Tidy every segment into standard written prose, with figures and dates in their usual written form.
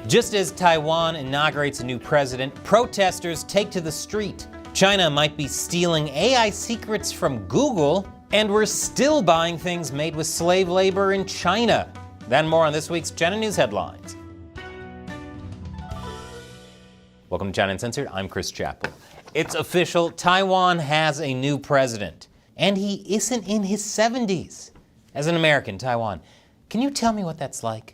Just as Taiwan inaugurates a new president, protesters take to the street. China might be stealing AI secrets from Google, and we're still buying things made with slave labor in China. Then more on this week's China News Headlines. Welcome to China Uncensored, I'm Chris Chappell. It's official, Taiwan has a new president, and he isn't in his 70s. As an American, Taiwan, can you tell me what that's like?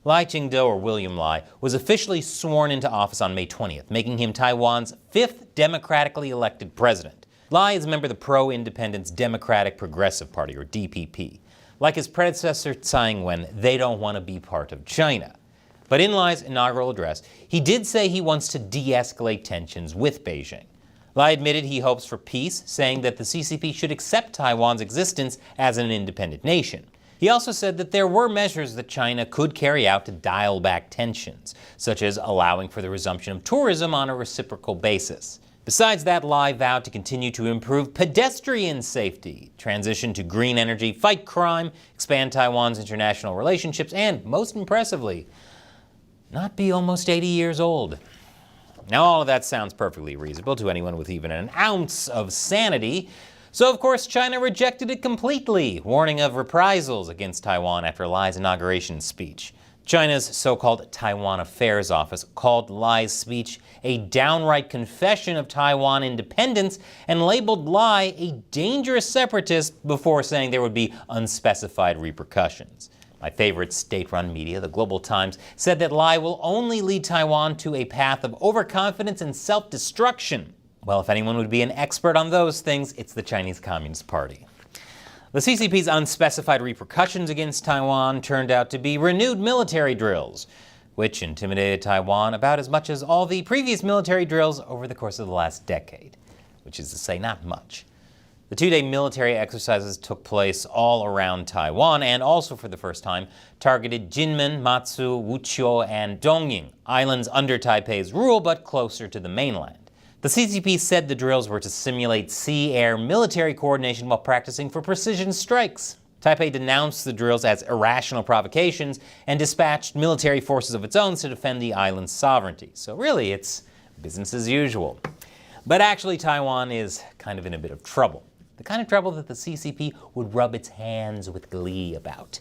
Lai Ching-te, or William Lai, was officially sworn into office on May 20th, making him Taiwan's 5th democratically elected president. Lai is a member of the pro-independence Democratic Progressive Party, or DPP. Like his predecessor Tsai Ing-wen, they don't want to be part of China. But in Lai's inaugural address, he did say he wants to de-escalate tensions with Beijing. Lai admitted he hopes for peace, saying that the CCP should accept Taiwan's existence as an independent nation. He also said that there were measures that China could carry out to dial back tensions, such as allowing for the resumption of tourism on a reciprocal basis. Besides that, Lai vowed to continue to improve pedestrian safety, transition to green energy, fight crime, expand Taiwan's international relationships, and, most impressively, not be almost 80 years old. Now, all of that sounds perfectly reasonable to anyone with even an ounce of sanity. So, of course, China rejected it completely, warning of reprisals against Taiwan after Lai's inauguration speech. China's so-called Taiwan Affairs Office called Lai's speech a downright confession of Taiwan independence and labeled Lai a dangerous separatist before saying there would be unspecified repercussions. My favorite state-run media, the Global Times, said that Lai will only lead Taiwan to a path of overconfidence and self-destruction. Well, if anyone would be an expert on those things, it's the Chinese Communist Party. The CCP's unspecified repercussions against Taiwan turned out to be renewed military drills, which intimidated Taiwan about as much as all the previous military drills over the course of the last decade, which is to say not much. The two-day military exercises took place all around Taiwan and also for the first time targeted Jinmen, Matsu, Wuqiu, and Dongying, islands under Taipei's rule but closer to the mainland. The CCP said the drills were to simulate sea-air military coordination while practicing for precision strikes. Taipei denounced the drills as irrational provocations and dispatched military forces of its own to defend the island's sovereignty. So really, it's business as usual. But actually, Taiwan is kind of in a bit of trouble. The kind of trouble that the CCP would rub its hands with glee about.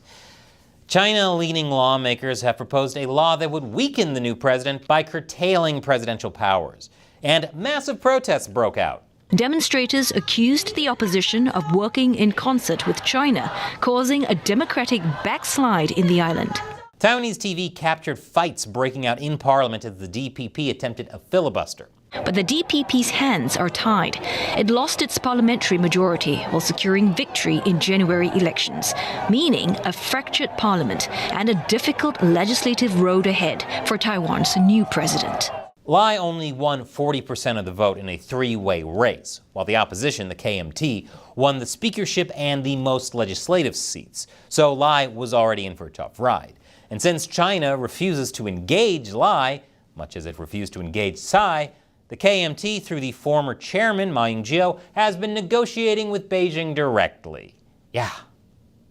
China-leaning lawmakers have proposed a law that would weaken the new president by curtailing presidential powers. And massive protests broke out. Demonstrators accused the opposition of working in concert with China, causing a democratic backslide in the island. Taiwanese TV captured fights breaking out in parliament as the DPP attempted a filibuster. But the DPP's hands are tied. It lost its parliamentary majority while securing victory in January elections, meaning a fractured parliament and a difficult legislative road ahead for Taiwan's new president. Lai only won 40% of the vote in a three-way race, while the opposition, the KMT, won the speakership and the most legislative seats. So Lai was already in for a tough ride. And since China refuses to engage Lai, much as it refused to engage Tsai, the KMT, through the former chairman, Ma Ying-jeou, has been negotiating with Beijing directly. Yeah,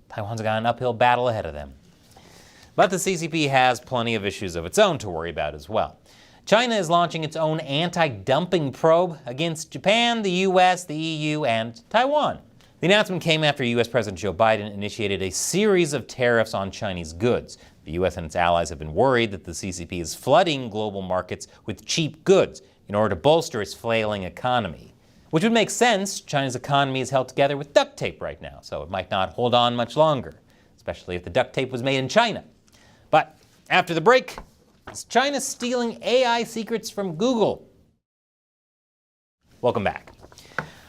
Taiwan's got an uphill battle ahead of them. But the CCP has plenty of issues of its own to worry about as well. China is launching its own anti-dumping probe against Japan, the US, the EU, and Taiwan. The announcement came after US President Joe Biden initiated a series of tariffs on Chinese goods. The US and its allies have been worried that the CCP is flooding global markets with cheap goods in order to bolster its flailing economy. Which would make sense. China's economy is held together with duct tape right now, so it might not hold on much longer, especially if the duct tape was made in China. But after the break, is China stealing AI secrets from Google? Welcome back.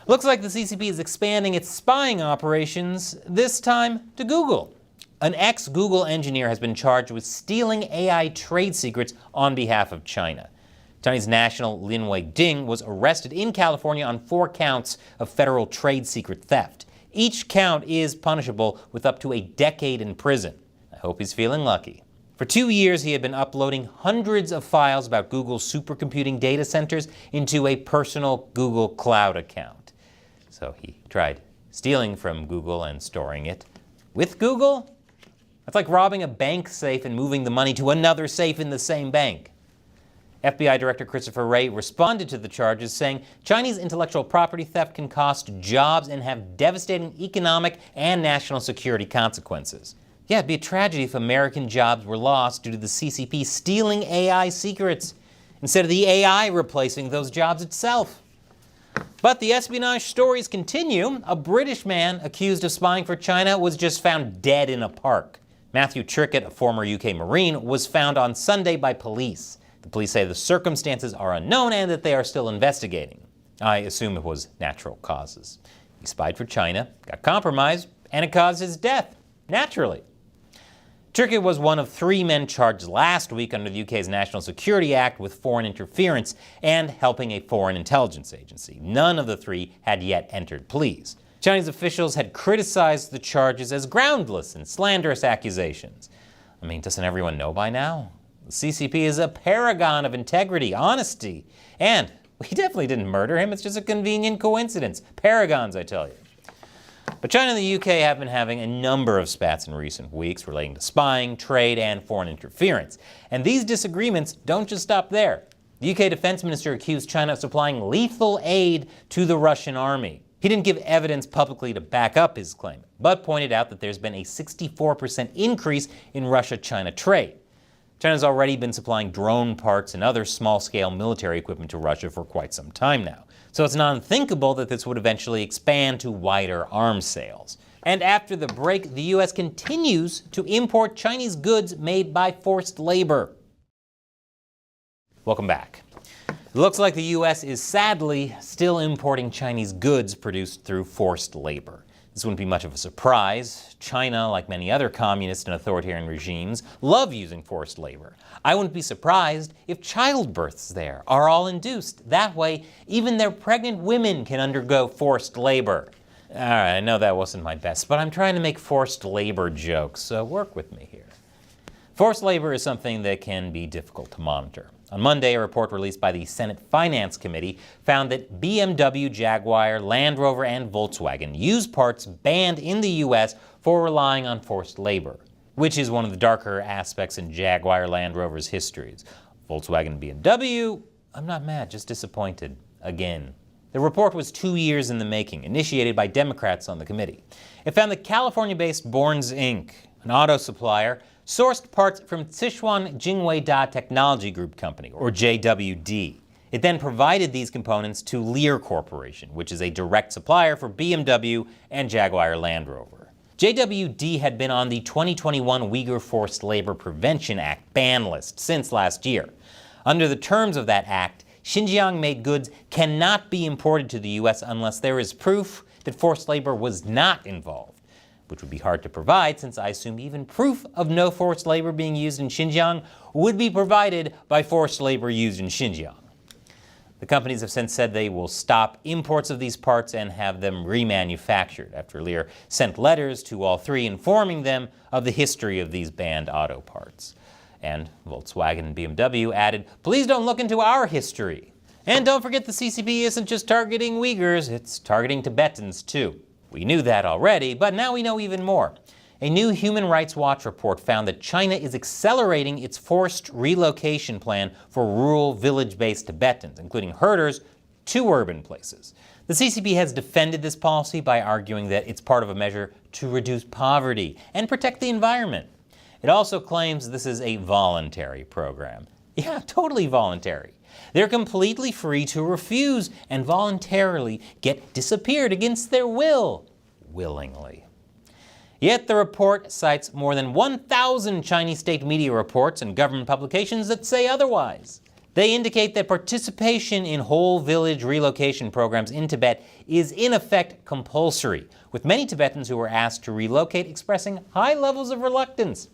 Looks like the CCP is expanding its spying operations, this time to Google. An ex-Google engineer has been charged with stealing AI trade secrets on behalf of China. Chinese national Lin Wei-ding was arrested in California on 4 counts of federal trade secret theft. Each count is punishable with up to a decade in prison. I hope he's feeling lucky. For 2 years, he had been uploading hundreds of files about Google's supercomputing data centers into a personal Google Cloud account. So he tried stealing from Google and storing it with Google, That's like robbing a bank safe and moving the money to another safe in the same bank. FBI Director Christopher Wray responded to the charges, saying Chinese intellectual property theft can cost jobs and have devastating economic and national security consequences. Yeah, it'd be a tragedy if American jobs were lost due to the CCP stealing AI secrets, instead of the AI replacing those jobs itself. But the espionage stories continue. A British man accused of spying for China was just found dead in a park. Matthew Trickett, a former UK Marine, was found on Sunday by police. The police say the circumstances are unknown and that they are still investigating. I assume it was natural causes. He spied for China, got compromised, and it caused his death, naturally. Trickett was one of 3 men charged last week under the UK's National Security Act with foreign interference and helping a foreign intelligence agency. None of the 3 had yet entered pleas. Chinese officials had criticized the charges as groundless and slanderous accusations. I mean, doesn't everyone know by now? The CCP is a paragon of integrity, honesty, and we definitely didn't murder him. It's just a convenient coincidence. Paragons, I tell you. But China and the UK have been having a number of spats in recent weeks relating to spying, trade, and foreign interference. And these disagreements don't just stop there. The UK Defense Minister accused China of supplying lethal aid to the Russian army. He didn't give evidence publicly to back up his claim, but pointed out that there's been a 64% increase in Russia-China trade. China's already been supplying drone parts and other small-scale military equipment to Russia for quite some time now. So it's not unthinkable that this would eventually expand to wider arms sales. And after the break, the U.S. continues to import Chinese goods made by forced labor. Welcome back. It looks like the U.S. is sadly still importing Chinese goods produced through forced labor. This wouldn't be much of a surprise. China, like many other communist and authoritarian regimes, love using forced labor. I wouldn't be surprised if childbirths there are all induced. That way, even their pregnant women can undergo forced labor. All right, I know that wasn't my best, but I'm trying to make forced labor jokes, so work with me here. Forced labor is something that can be difficult to monitor. On Monday, a report released by the Senate Finance Committee found that BMW, Jaguar, Land Rover, and Volkswagen use parts banned in the U.S. for relying on forced labor, which is one of the darker aspects in Jaguar Land Rover's histories. Volkswagen and BMW, I'm not mad, just disappointed. Again. The report was 2 years in the making, initiated by Democrats on the committee. It found that California-based Borns Inc., an auto supplier, sourced parts from Sichuan Jingwei Technology Group Company, or JWD. It then provided these components to Lear Corporation, which is a direct supplier for BMW and Jaguar Land Rover. JWD had been on the 2021 Uyghur Forced Labor Prevention Act ban list since last year. Under the terms of that act, Xinjiang-made goods cannot be imported to the U.S. unless there is proof that forced labor was not involved, which would be hard to provide since I assume even proof of no forced labor being used in Xinjiang would be provided by forced labor used in Xinjiang. The companies have since said they will stop imports of these parts and have them remanufactured after Lear sent letters to all 3 informing them of the history of these banned auto parts. And Volkswagen and BMW added, "Please don't look into our history. And don't forget the CCP isn't just targeting Uyghurs, it's targeting Tibetans too." We knew that already, but now we know even more. A new Human Rights Watch report found that China is accelerating its forced relocation plan for rural village-based Tibetans, including herders, to urban places. The CCP has defended this policy by arguing that it's part of a measure to reduce poverty and protect the environment. It also claims this is a voluntary program. Yeah, totally voluntary. They're completely free to refuse and voluntarily get disappeared against their will, willingly. Yet the report cites more than 1,000 Chinese state media reports and government publications that say otherwise. They indicate that participation in whole village relocation programs in Tibet is in effect compulsory, with many Tibetans who were asked to relocate expressing high levels of reluctance.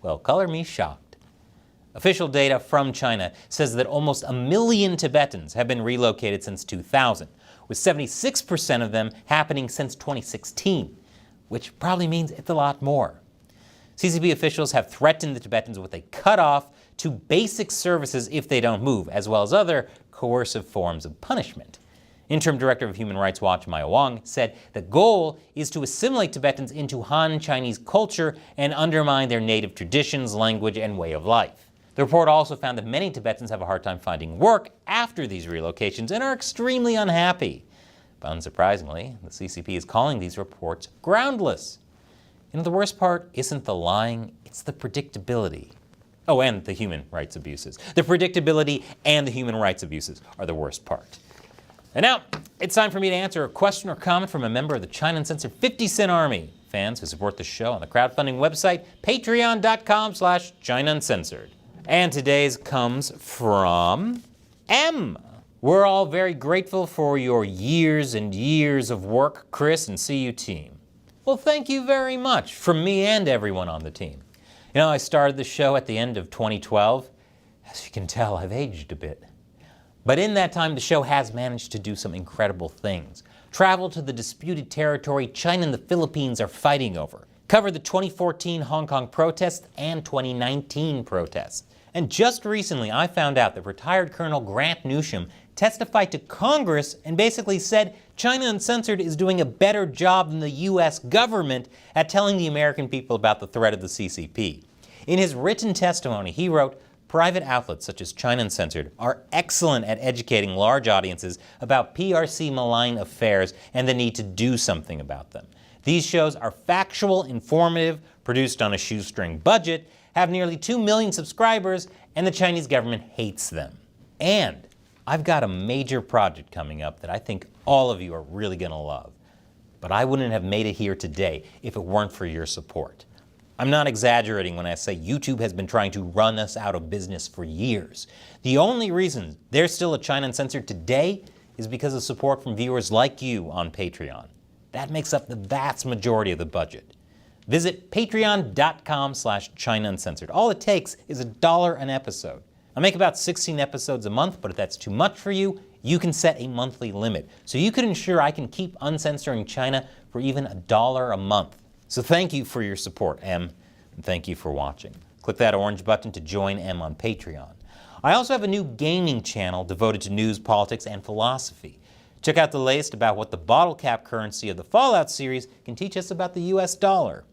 Well, color me shocked. Official data from China says that almost 1 million Tibetans have been relocated since 2000, with 76% of them happening since 2016, which probably means it's a lot more. CCP officials have threatened the Tibetans with a cutoff to basic services if they don't move, as well as other coercive forms of punishment. Interim Director of Human Rights Watch Maya Wang said the goal is to assimilate Tibetans into Han Chinese culture and undermine their native traditions, language, and way of life. The report also found that many Tibetans have a hard time finding work after these relocations and are extremely unhappy. But unsurprisingly, the CCP is calling these reports groundless. The worst part isn't the lying, it's the predictability. Oh, and the human rights abuses. The predictability and the human rights abuses are the worst part. And now, it's time for me to answer a question or comment from a member of the China Uncensored 50 Cent Army. Fans who support the show on the crowdfunding website, patreon.com/China Uncensored. And today's comes from M. We're all very grateful for your years and years of work, Chris and CU team. Well, thank you very much from me and everyone on the team. I started the show at the end of 2012. As you can tell, I've aged a bit. But in that time, the show has managed to do some incredible things. Travel to the disputed territory China and the Philippines are fighting over. Cover the 2014 Hong Kong protests and 2019 protests. And just recently, I found out that retired Colonel Grant Newsham testified to Congress and basically said China Uncensored is doing a better job than the U.S. government at telling the American people about the threat of the CCP. In his written testimony, he wrote, "Private outlets such as China Uncensored are excellent at educating large audiences about PRC malign affairs and the need to do something about them. These shows are factual, informative, produced on a shoestring budget, have nearly 2 million subscribers, and the Chinese government hates them. And I've got a major project coming up that I think all of you are really going to love. But I wouldn't have made it here today if it weren't for your support. I'm not exaggerating when I say YouTube has been trying to run us out of business for years. The only reason there's still a China Uncensored today is because of support from viewers like you on Patreon. That makes up the vast majority of the budget. Visit patreon.com/China Uncensored. All it takes is $1 an episode. I make about 16 episodes a month, but if that's too much for you, you can set a monthly limit. So you can ensure I can keep uncensoring China for even $1 a month. So thank you for your support, M, and thank you for watching. Click that orange button to join M on Patreon. I also have a new gaming channel devoted to news, politics, and philosophy. Check out the latest about what the bottle cap currency of the Fallout series can teach us about the US dollar.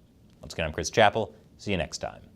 Once again, I'm Chris Chappell. See you next time.